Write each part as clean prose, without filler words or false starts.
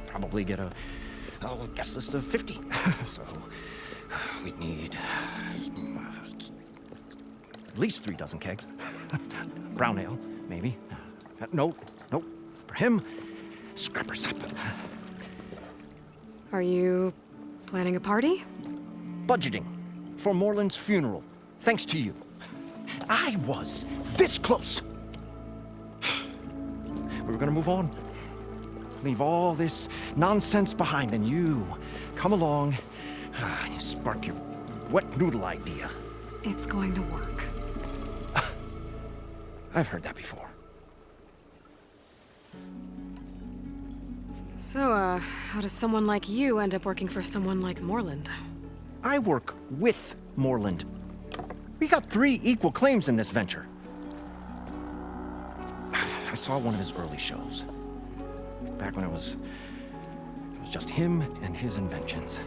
Probably get a guest list of 50. So we'd need at least 3 dozen kegs. Brown ale, maybe. No. For him, scrapper sap. Are you planning a party? Budgeting for Moreland's funeral, thanks to you. I was this close. We were gonna move on. Leave all this nonsense behind, and you come along, you spark your wet noodle idea. It's going to work. I've heard that before. So, how does someone like you end up working for someone like Moreland? I work with Moreland. We got 3 equal claims in this venture. I saw one of his early shows. Back when it was just him and his inventions.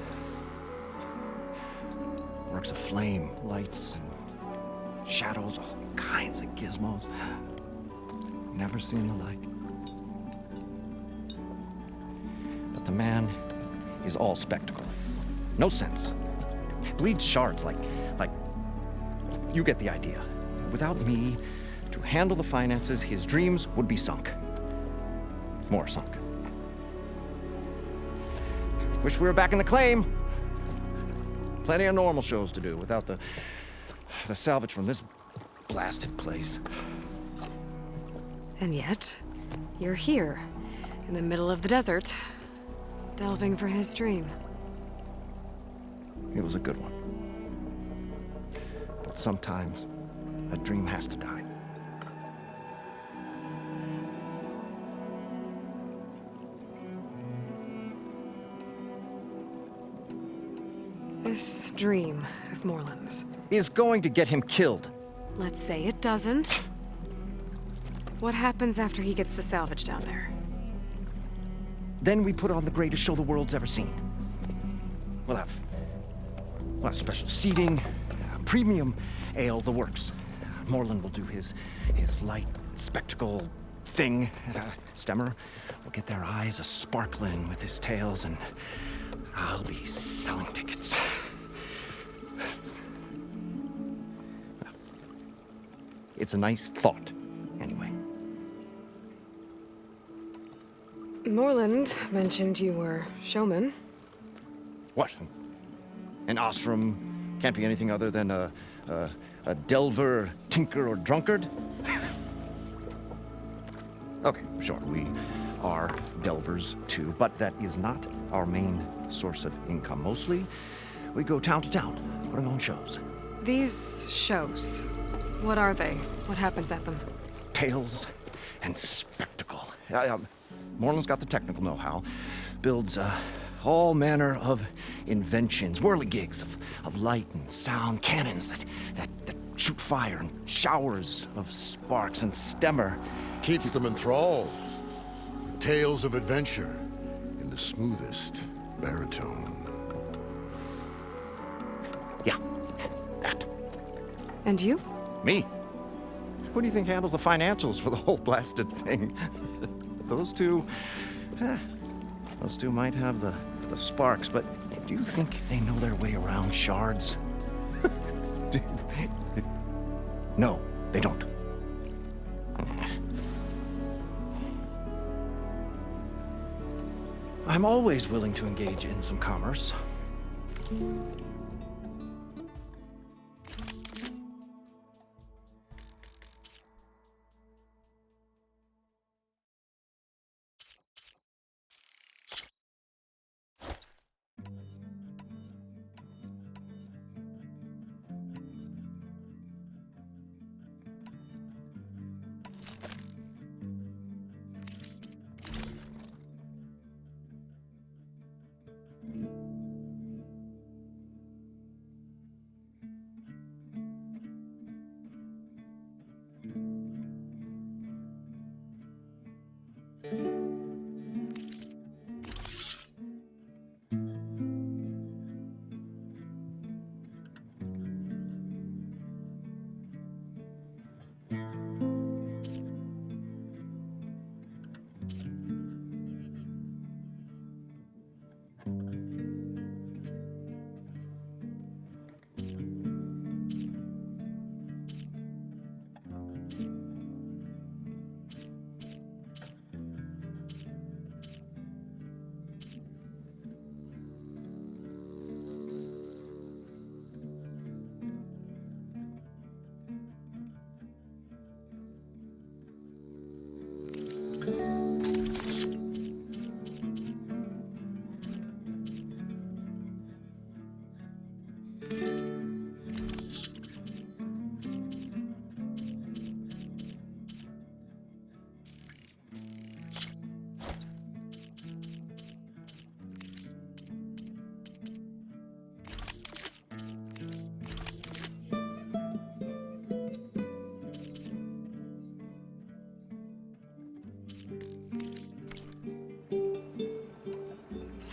Works of flame, lights, and shadows, all kinds of gizmos. Never seen the like. But the man is all spectacle. No sense. Bleeds shards like you get the idea. Without me to handle the finances, his dreams would be sunk. More sunk. Wish we were back in the claim. Plenty of normal shows to do without the salvage from this blasted place. And yet, you're here, in the middle of the desert, delving for his dream. It was a good one. But sometimes, a dream has to die. This dream of Moreland's. Is going to get him killed. Let's say it doesn't. What happens after he gets the salvage down there? Then we put on the greatest show the world's ever seen. We'll have special seating, premium ale, the works. Moreland will do his light spectacle thing. Stemmer will get their eyes a-sparkling with his tales, and I'll be selling tickets. It's a nice thought, anyway. Moreland mentioned you were showman. What? An ostrom can't be anything other than a delver, tinker, or drunkard? Okay, sure, we are delvers too, but that is not our main source of income. Mostly, we go town to town, putting on shows. These shows, what are they? What happens at them? Tales and spectacle. Moreland's got the technical know-how. Builds all manner of inventions, whirligigs of light and sound, cannons that shoot fire, and showers of sparks, and Stemmer keeps them enthralled. Tales of adventure in the smoothest baritone. Yeah, that. And you? Me? Who do you think handles the financials for the whole blasted thing? Those two might have the sparks, but do you think they know their way around shards? No, they don't. I'm always willing to engage in some commerce.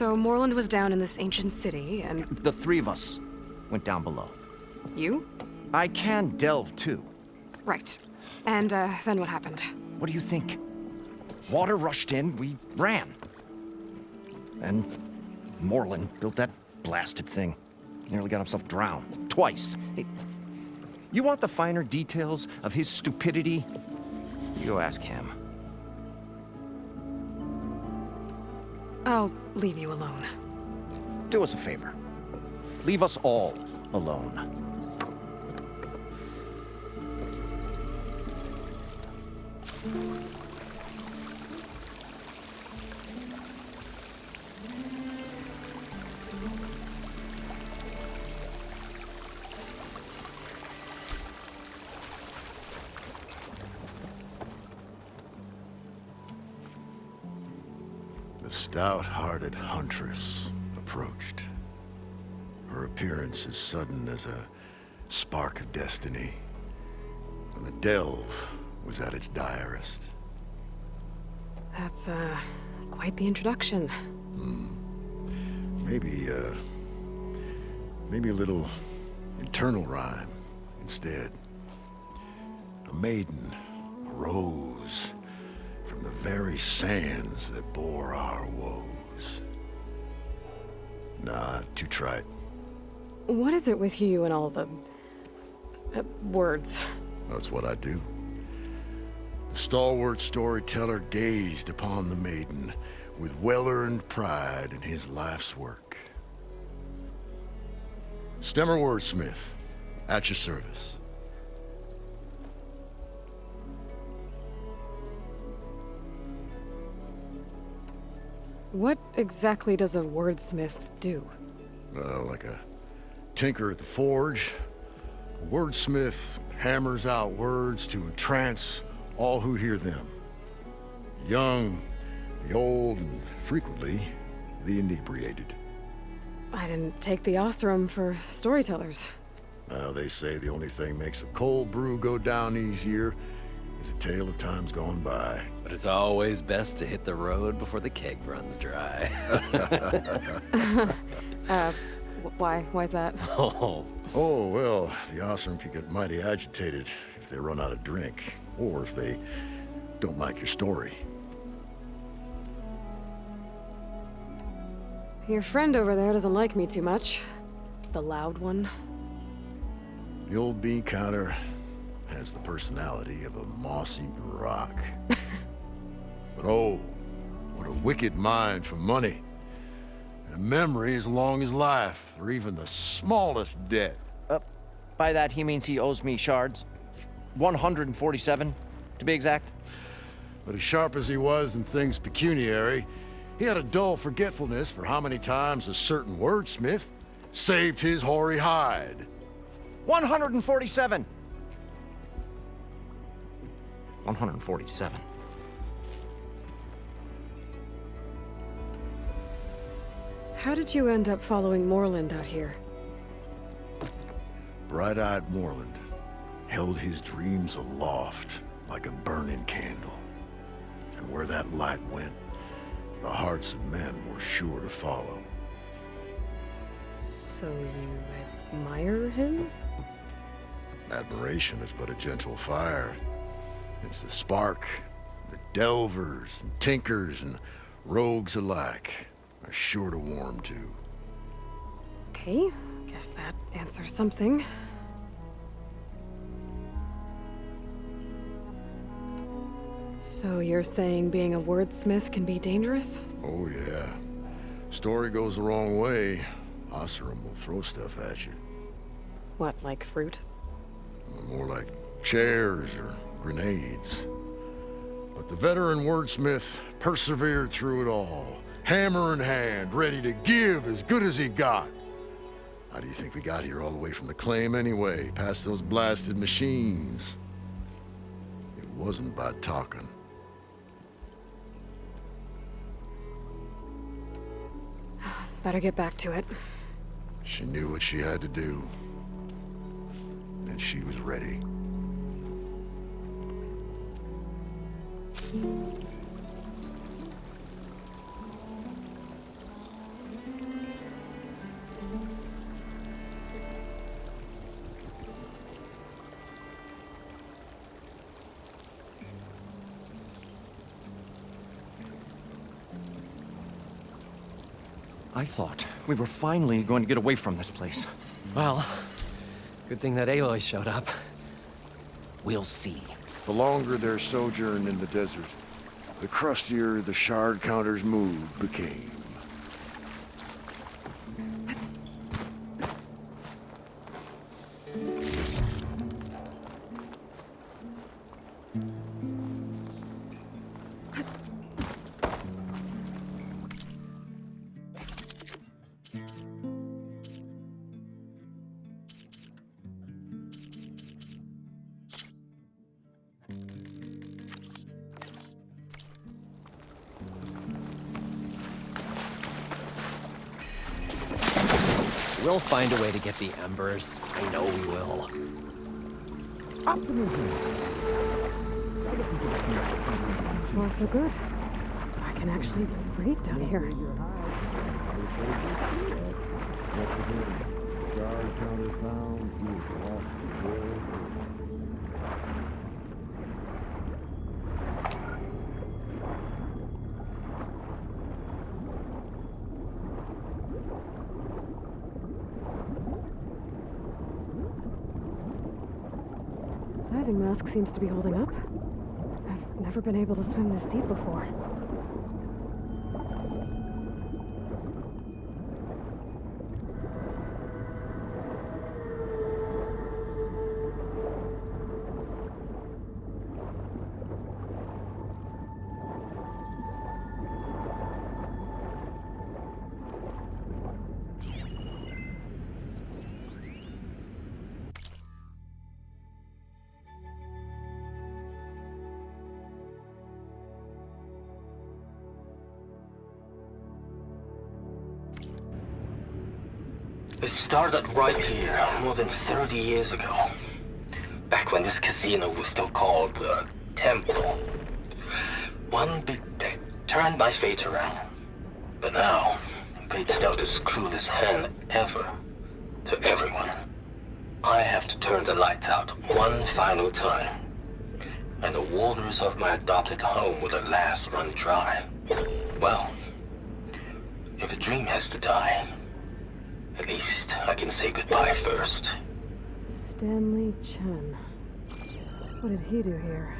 So Moreland was down in this ancient city, and The three of us went down below. you? I can delve too. Right. And, then what happened? What do you think? Water rushed in, we ran. And Moreland built that blasted thing. Nearly got himself drowned. Twice. Hey, you want the finer details of his stupidity? You go ask him. I'll leave you alone. Do us a favor. Leave us all alone. The stout-hearted huntress approached. Her appearance as sudden as a spark of destiny. And the delve was at its direst. That's, quite the introduction. Maybe a little internal rhyme instead. A maiden arose from the very sands that bore our woes. Nah, too trite. What is it with you and all the... words? That's what I do. The stalwart storyteller gazed upon the maiden with well-earned pride in his life's work. Stemmer wordsmith, at your service. What exactly does a wordsmith do? Like a tinker at the forge, a wordsmith hammers out words to entrance all who hear them. The young, the old, and frequently the inebriated. I didn't take the Osram for storytellers. They say the only thing makes a cold brew go down easier is a tale of times gone by. But it's always best to hit the road before the keg runs dry. Why's that? Oh, Oh, well, the Osram could get mighty agitated if they run out of drink, or if they don't like your story. Your friend over there doesn't like me too much. The loud one. The old bean counter has the personality of a moss-eaten rock. But oh, what a wicked mind for money. And a memory as long as life, or even the smallest debt. By that, he means he owes me shards. 147, to be exact. But as sharp as he was in things pecuniary, he had a dull forgetfulness for how many times a certain wordsmith saved his hoary hide. 147. 147. How did you end up following Moreland out here? Bright-eyed Moreland held his dreams aloft like a burning candle. And where that light went, the hearts of men were sure to follow. So you admire him? Admiration is but a gentle fire. It's the spark that delvers and tinkers and rogues alike are sure to warm to. Okay, guess that answers something. So you're saying being a wordsmith can be dangerous? Oh yeah. Story goes the wrong way, Osram will throw stuff at you. What, like fruit? More like chairs or grenades. But the veteran wordsmith persevered through it all, hammer in hand, ready to give as good as he got. How do you think we got here all the way from the claim anyway, past those blasted machines? It wasn't by talking. Better get back to it. She knew what she had to do, and she was ready. I thought we were finally going to get away from this place. Well, good thing that Aloy showed up. We'll see. The longer their sojourn in the desert, the crustier the shard counter's mood became. We'll find a way to get the embers. I know we will. So far, so good. I can actually breathe down here. Diving mask seems to be holding up. I've never been able to swim this deep before. It started right here, more than 30 years ago. Back when this casino was still called the Temple. One big bet turned my fate around. But now, fate's dealt its cruelest hand ever to everyone. I have to turn the lights out one final time. And the waters of my adopted home will at last run dry. Well, if a dream has to die, at least I can say goodbye first. Stanley Chen. What did he do here?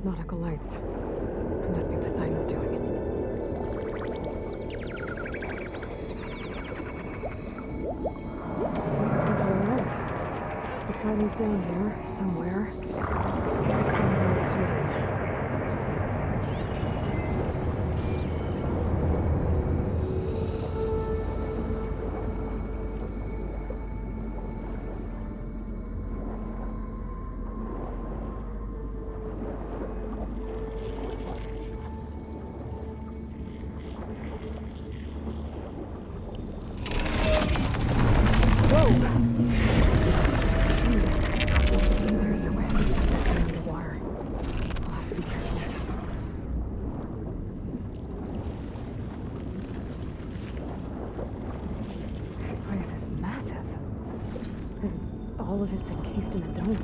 Nautical lights. It must be Poseidon's doing. Something right. Poseidon's down here, somewhere. It's hiding. all of it's encased in a dome.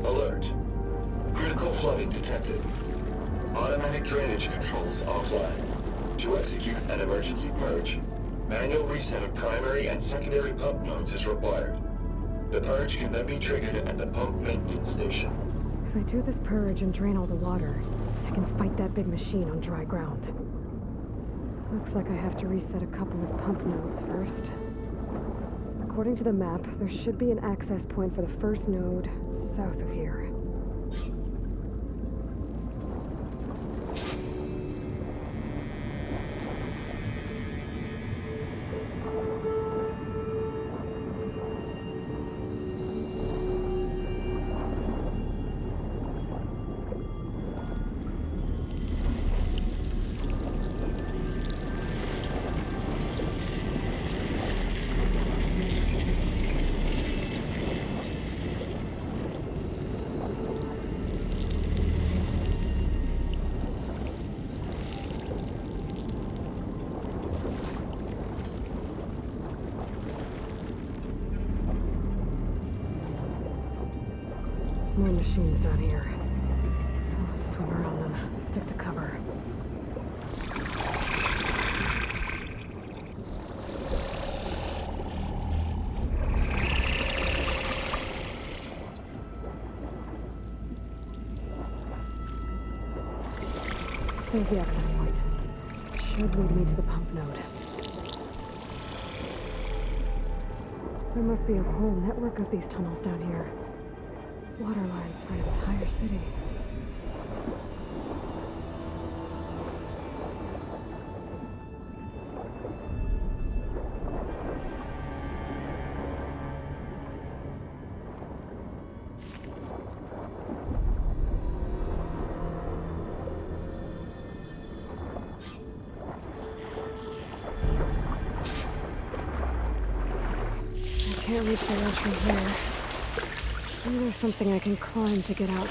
Alert. Critical flooding detected. Automatic drainage controls offline. To execute an emergency purge, manual reset of primary and secondary pump nodes is required. The purge can then be triggered at the pump maintenance station. If I do this purge and drain all the water, I can fight that big machine on dry ground. Looks like I have to reset a couple of pump nodes first. According to the map, there should be an access point for the first node south of here. More machines down here. I'll have to swim around them. Stick to cover. There's the access point. Should lead me to the pump node. There must be a whole network of these tunnels down here. Water lines for an entire city. I can't reach the ledge from here. Maybe there's something I can climb to get out.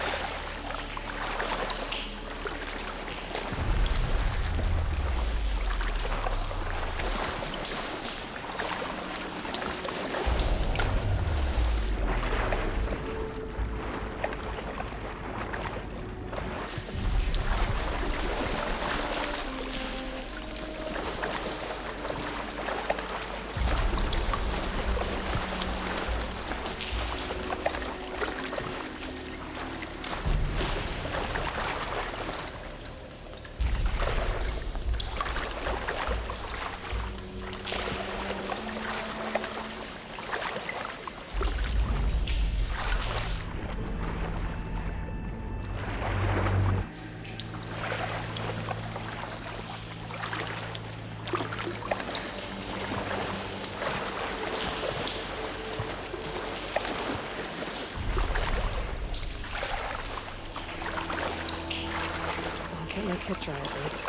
Kit try at least.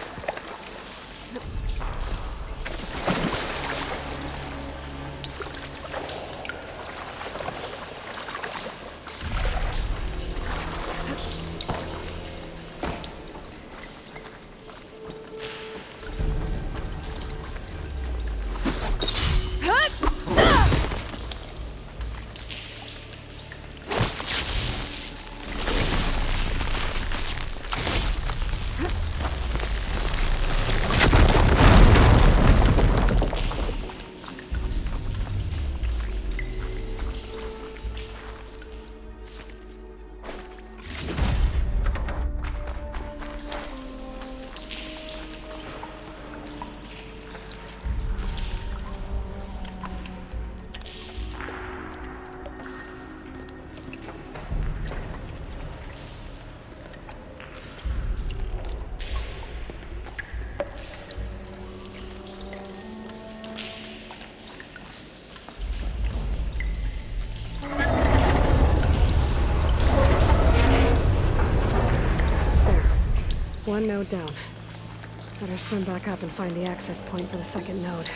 one node down. Better swim back up and find the access point for the second node.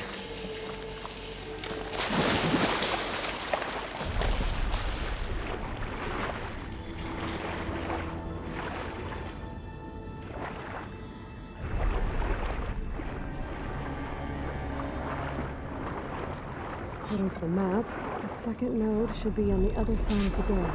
According to the map, the second node should be on the other side of the door.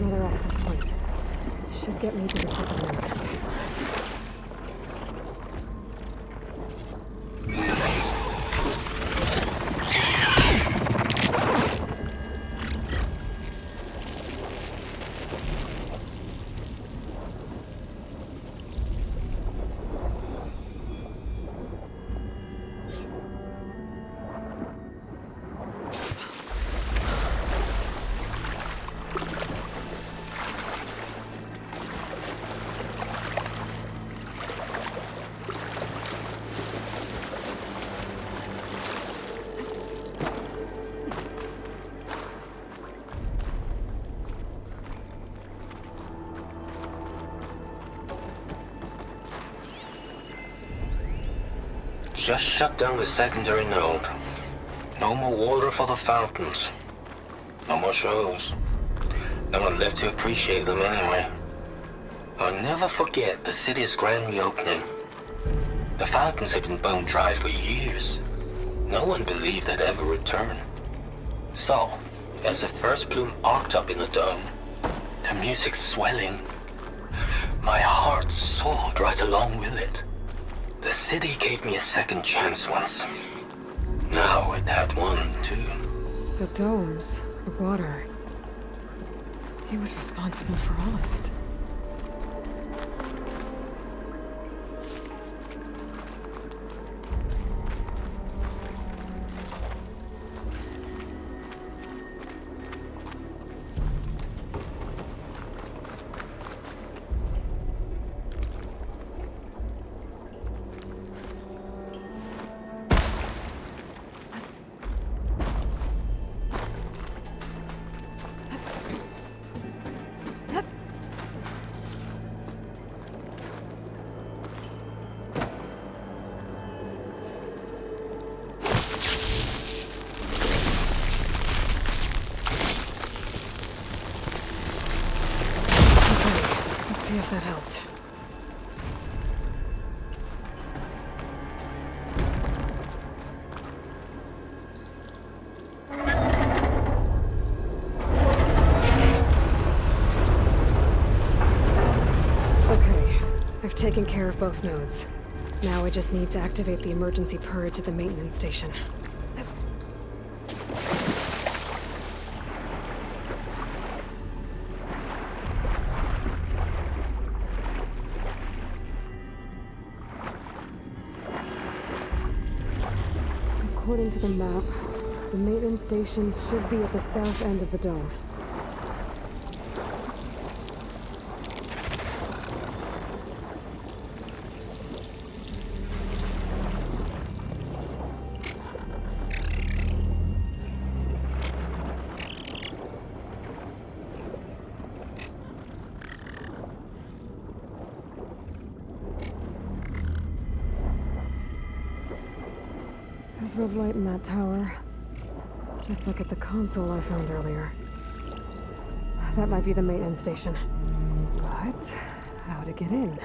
Another access point. Should get me to the second node. Just shut down the secondary node. No more water for the fountains. No more shows. No one left to appreciate them anyway. I'll never forget the city's grand reopening. The fountains had been bone dry for years. No one believed they'd ever return. So, as the first bloom arced up in the dome, the music swelling, my heart soared right along with it. The city gave me a second chance once. Now it had one, too. The domes, the water. He was responsible for all of it. See if that helped. Okay, I've taken care of both nodes. Now I just need to activate the emergency purge at the maintenance station. According to the map, the maintenance stations should be at the south end of the dome. There's red light in that tower. Just like at the console I found earlier. That might be the maintenance station. But how to get in?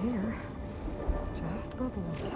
Here, just bubbles.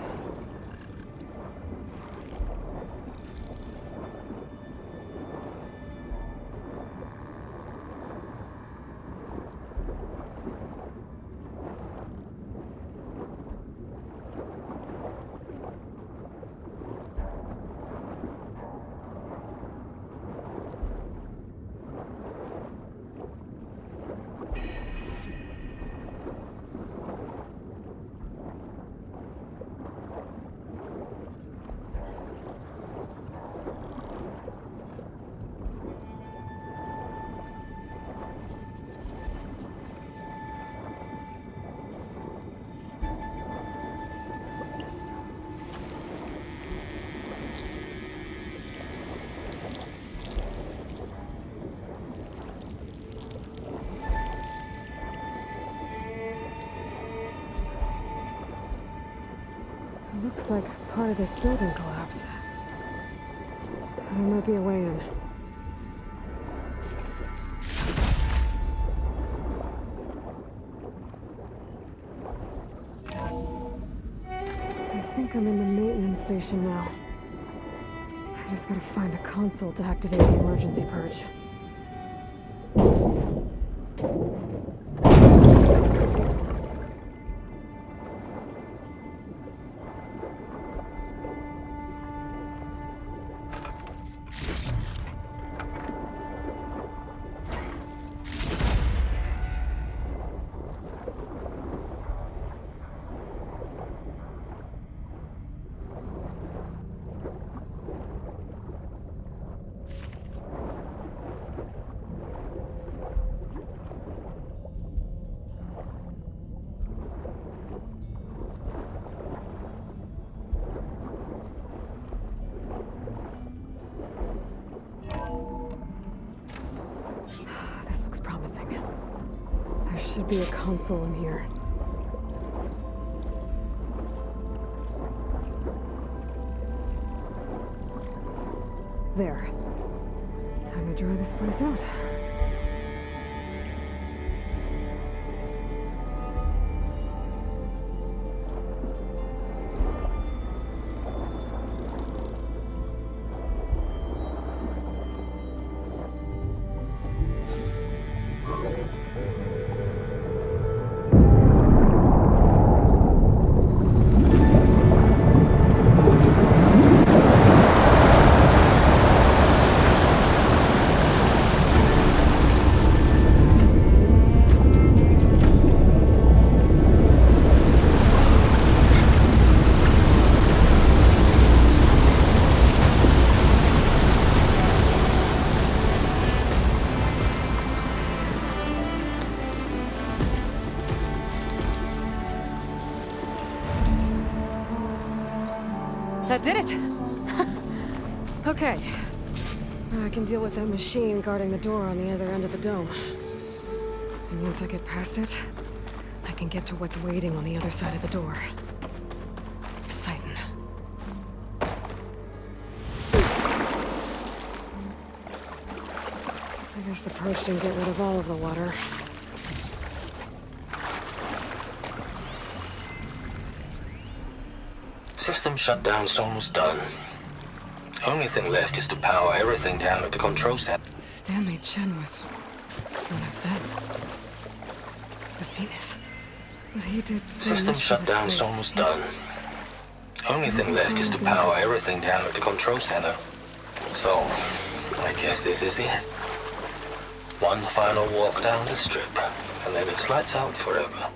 Looks like part of this building collapsed. There might be a way in. I think I'm in the maintenance station now. I just gotta find a console to activate the emergency purge. This looks promising. There should be a console in here. There. Time to dry this place out. That did it! Okay. Now I can deal with that machine guarding the door on the other end of the dome. And once I get past it, I can get to what's waiting on the other side of the door. Poseidon. I guess the purge didn't get rid of all of the water. System shutdown's almost done. Only thing left is to power everything down at the control center. Stanley Chen was one of them. The Zenith. But he did so System much for this shutdown's place. almost done. Only thing left is to power everything down at the control center. So, I guess this is it. One final walk down the strip, and then it lights out forever.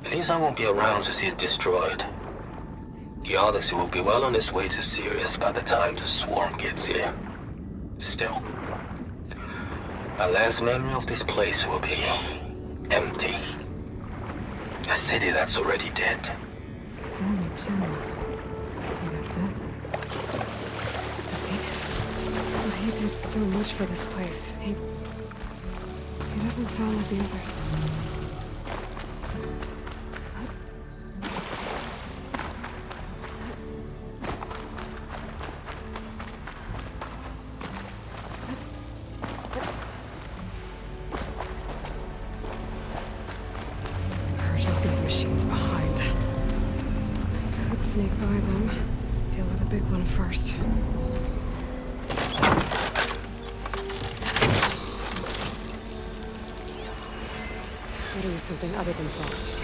At least I won't be around to see it destroyed. The Odyssey will be well on its way to Sirius by the time the swarm gets here. Still, my last memory of this place will be empty. A city that's already dead. Stanley Chen was one of them. The Zenith. But he did so much for this place. He doesn't sound like the others. Left these machines behind. I could sneak by them. Deal with the big one first. Gotta use something other than frost.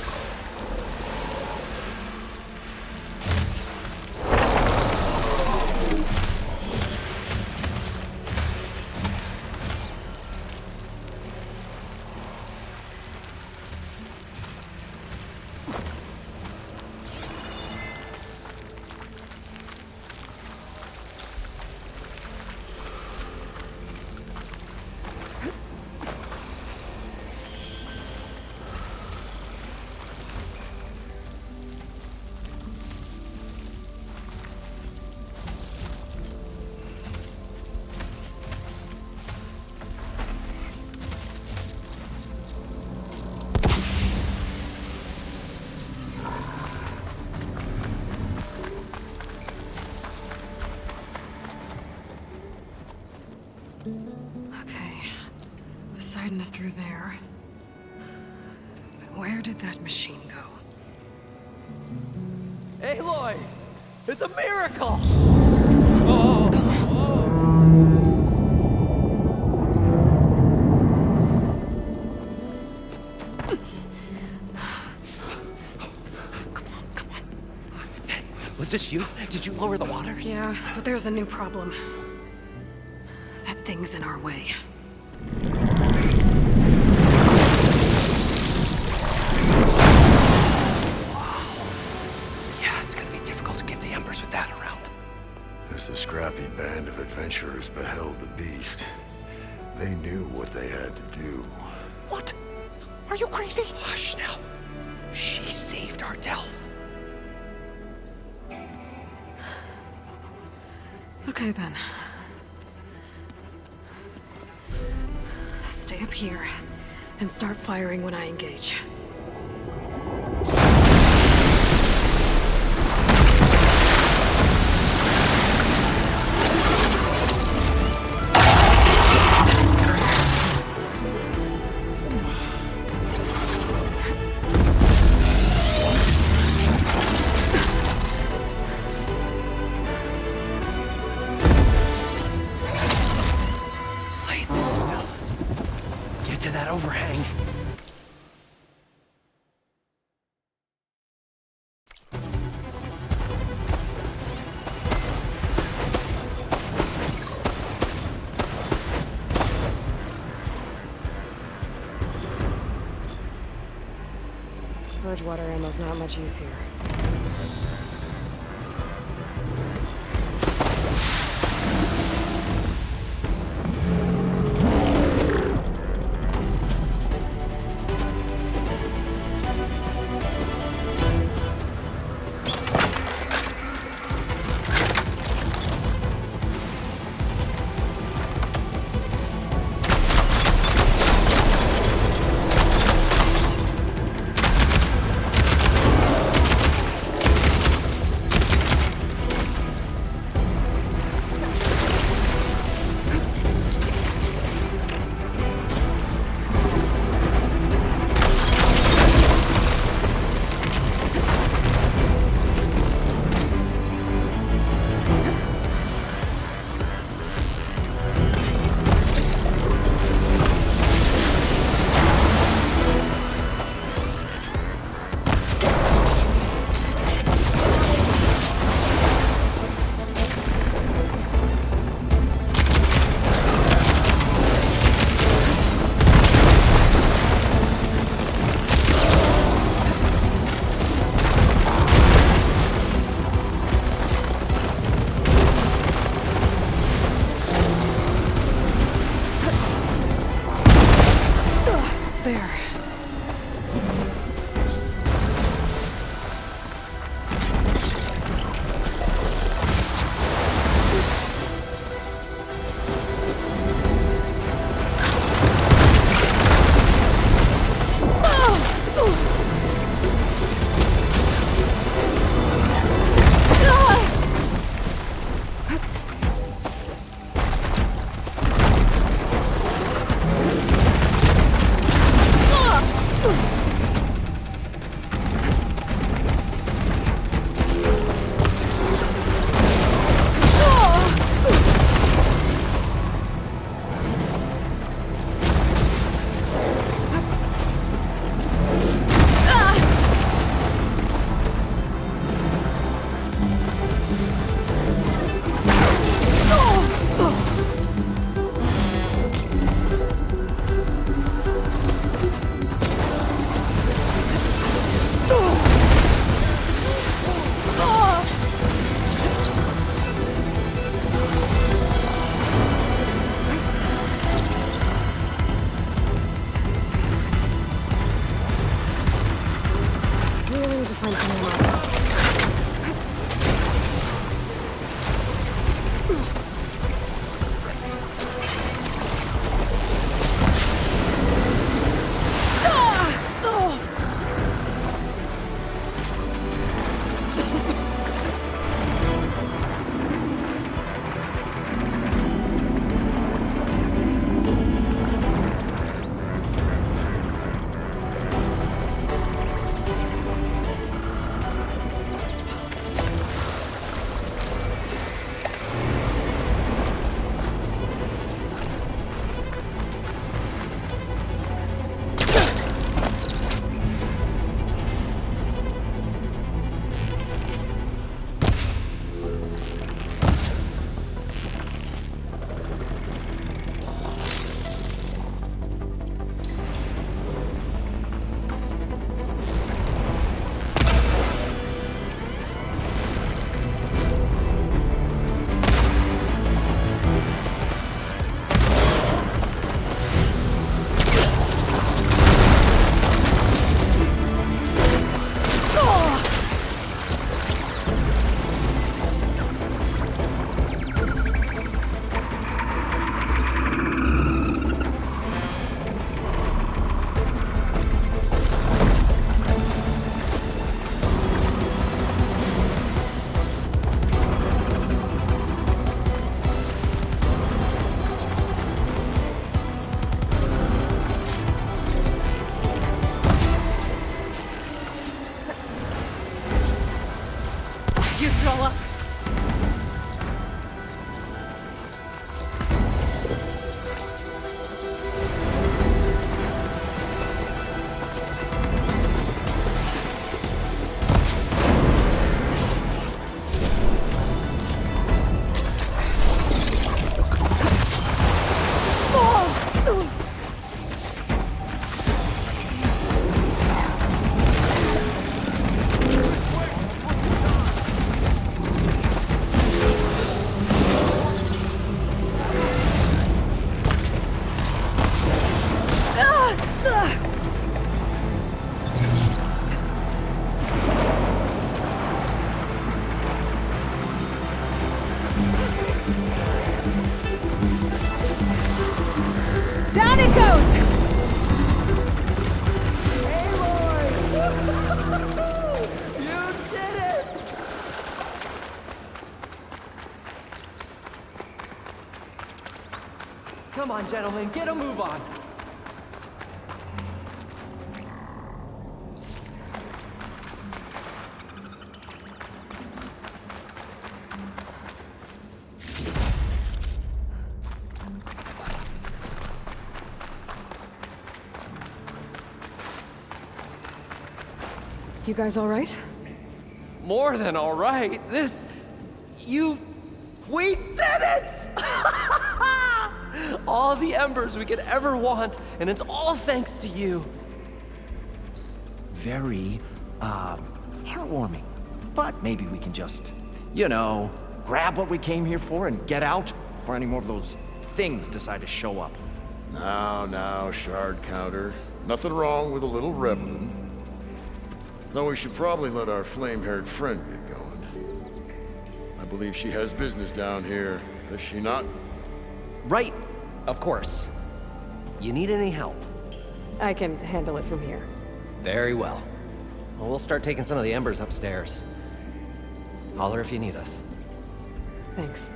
keşfedin is through there. Where did that machine go? Aloy! It's a miracle! Was this you? Did you lower the waters? Yeah, but there's a new problem. That thing's in our way. Yeah, it's gonna be difficult to get the embers with that around. As the scrappy band of adventurers beheld the beast, they knew what they had to do. What? Are you crazy? Hush now. She saved our Delph. Okay then. Stay up here and start firing when I engage. Places, fellas. Get to that overhang. Purge water ammo's not much use here. controller. Down it goes! Come on, gentlemen, get a move on. You guys all right? More than all right. We did it! All the embers we could ever want, and it's all thanks to you. Very, heartwarming. But maybe we can just, grab what we came here for and get out before any more of those things decide to show up. Now, shard counter. Nothing wrong with a little reveling. Though we should probably let our flame-haired friend get going. I believe she has business down here, does she not? Right, of course. You need any help? I can handle it from here. Very well. Well, we'll start taking some of the embers upstairs. Holler if you need us. Thanks.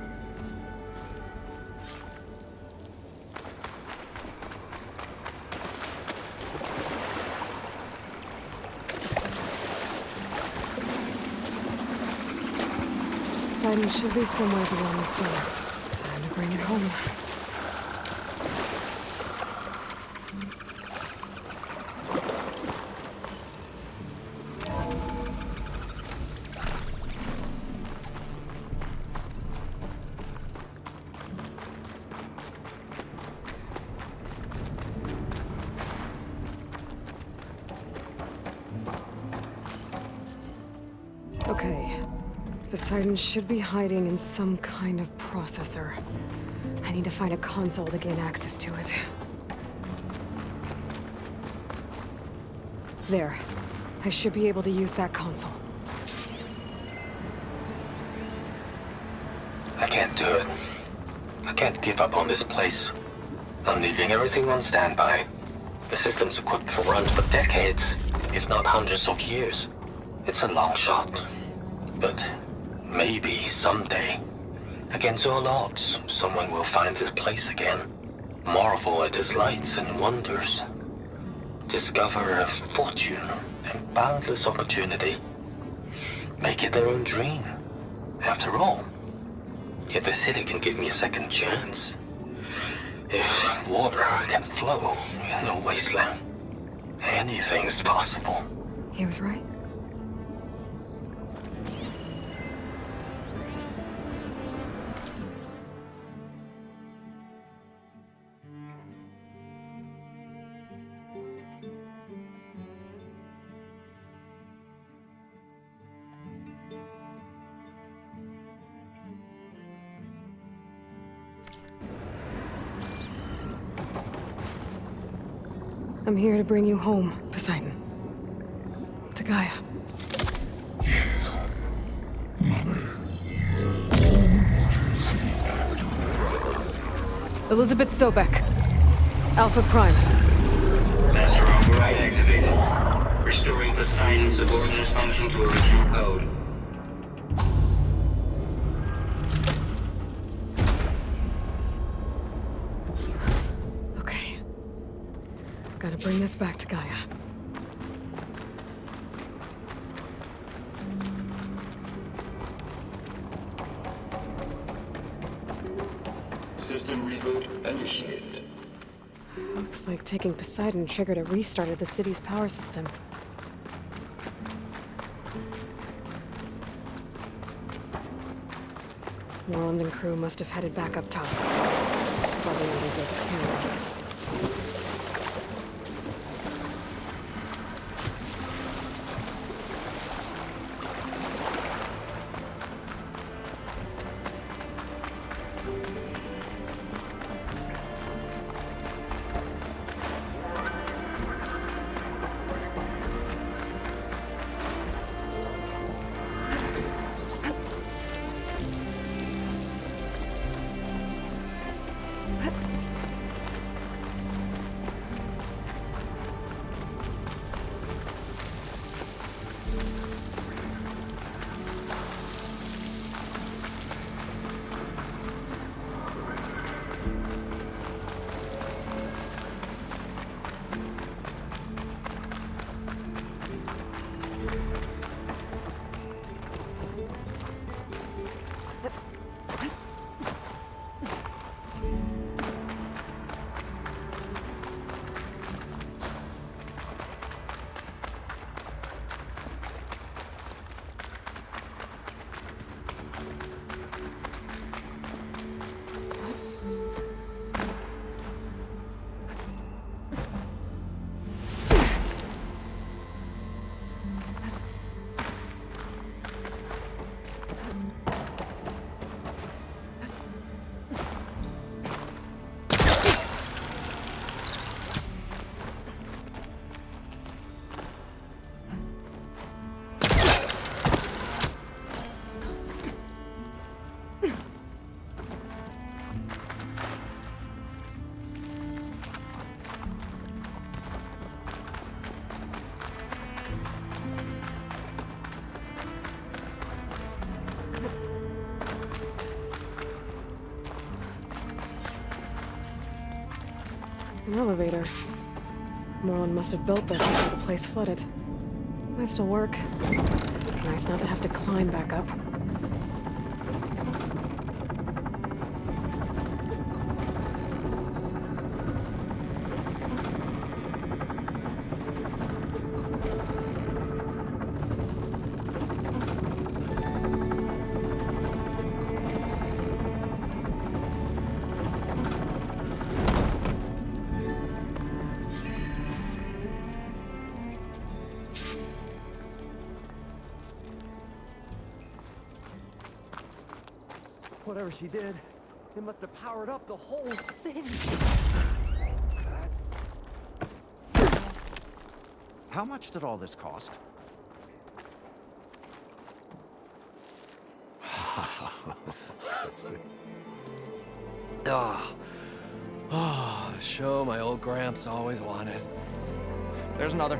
Poseidon should be somewhere beyond this door. Time to bring it home. Okay. Poseidon should be hiding in some kind of processor. I need to find a console to gain access to it. There. I should be able to use that console. I can't do it. I can't give up on this place. I'm leaving everything on standby. The system's equipped for runs for decades, if not hundreds of years. It's a long shot. But maybe someday, against all odds, someone will find this place again. Marvel at its lights and wonders. Discover a fortune and boundless opportunity. Make it their own dream. After all, if the city can give me a second chance, if water can flow in a wasteland, anything's possible. He was right. I'm here to bring you home, Poseidon. To Gaia. Elizabeth Sobek. Alpha Prime. Master override activated. Restoring Poseidon's subordinate's function to original code. Okay. Gotta bring this back to Gaia. System reboot initiated. Looks like taking Poseidon triggered a restart of the city's power system. Moreland and crew must have headed back up top. Probably orders their cameras. An elevator. Moreland must have built this before the place flooded. Might still work. Nice not to have to climb back up. Whatever she did, it must have powered up the whole city. How much did all this cost? Oh, the show my old Gramps always wanted. There's another.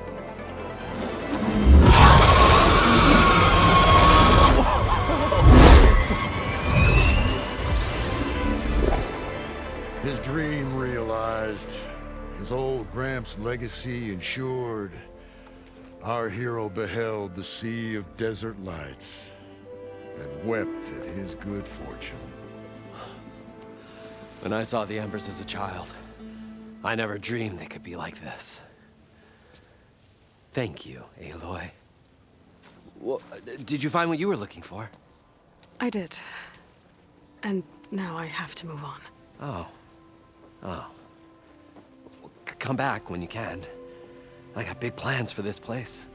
His dream realized, his old Gramps' legacy ensured. Our hero beheld the sea of desert lights and wept at his good fortune. When I saw the embers as a child, I never dreamed they could be like this. Thank you, Aloy. Well, did you find what you were looking for? I did. And now I have to move on. Oh. Well, come back when you can. I got big plans for this place.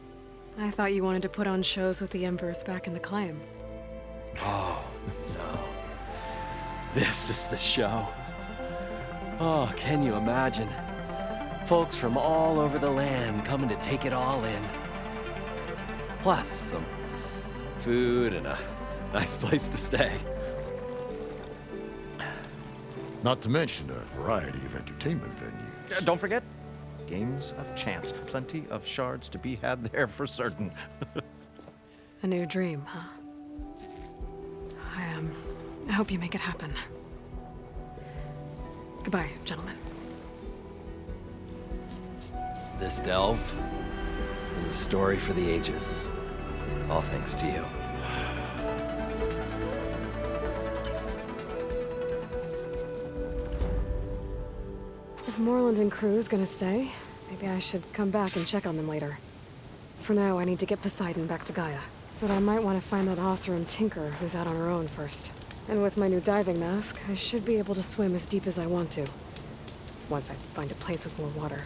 I thought you wanted to put on shows with the Embers back in the claim. Oh, no. This is the show. Oh, can you imagine? Folks from all over the land coming to take it all in. Plus some food and a nice place to stay. Not to mention a variety of entertainment venues. Don't forget, games of chance. Plenty of shards to be had there for certain. A new dream, huh? I hope you make it happen. Goodbye, gentlemen. This delve is a story for the ages. All thanks to you. if Moreland and crew's gonna stay, maybe I should come back and check on them later. For now, I need to get Poseidon back to Gaia. But I might want to find that Osram Tinker who's out on her own first. And with my new diving mask, I should be able to swim as deep as I want to. Once I find a place with more water.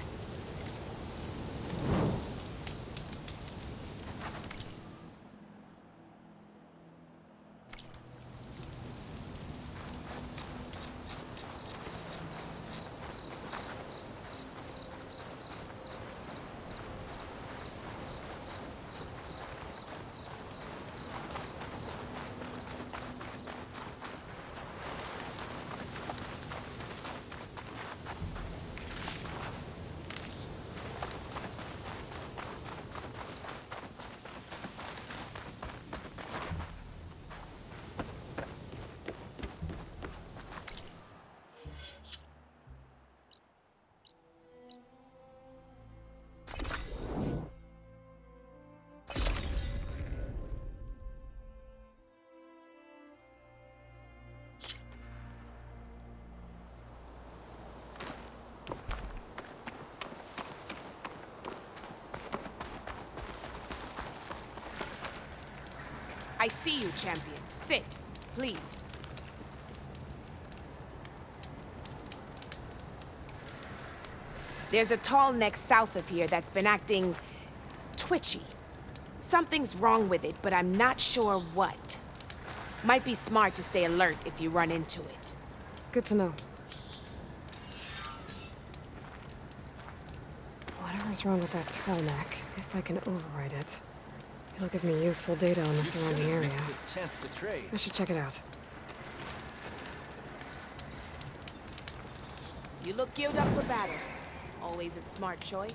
I see you, champion. Sit, please. There's a tall neck south of here that's been acting twitchy. Something's wrong with it, but I'm not sure what. Might be smart to stay alert if you run into it. Good to know. Whatever's wrong with that tall neck, if I can override it, it'll give me useful data on the surrounding area. I should check it out. You look geared up for battle. Always a smart choice.